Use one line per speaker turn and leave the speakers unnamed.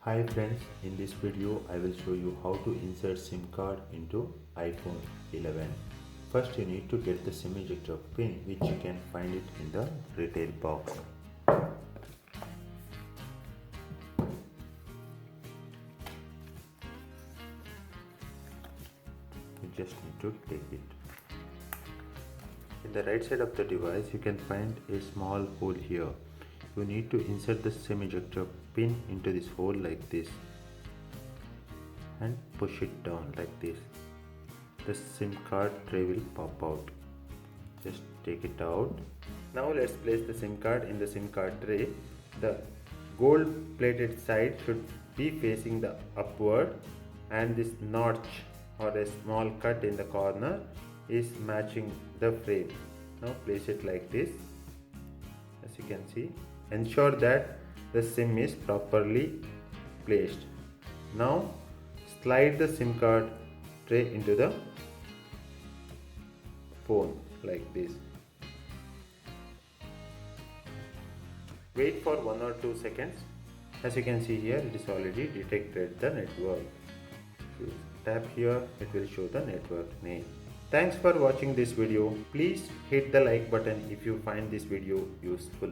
Hi friends, in this video I will show you how to insert SIM card into iPhone 11. First you need to get the SIM ejector pin, which you can find it in the retail box. You just need to take it. In the right side of the device you can find a small hole here. You need to insert the SIM ejector pin into this hole like this and push it down like this. The SIM card tray will pop out. Just take it out. Now let's place the SIM card in the SIM card tray. The gold plated side should be facing the upward, and this notch or a small cut in the corner is matching the frame. Now place it like this. As you can see, ensure that the SIM is properly placed. Now slide the SIM card tray into the phone like this. Wait for 1 or 2 seconds. As you can see here, it is already detected the network. If you tap here, it will show the network name. Thanks for watching this video. Please hit the like button if you find this video useful.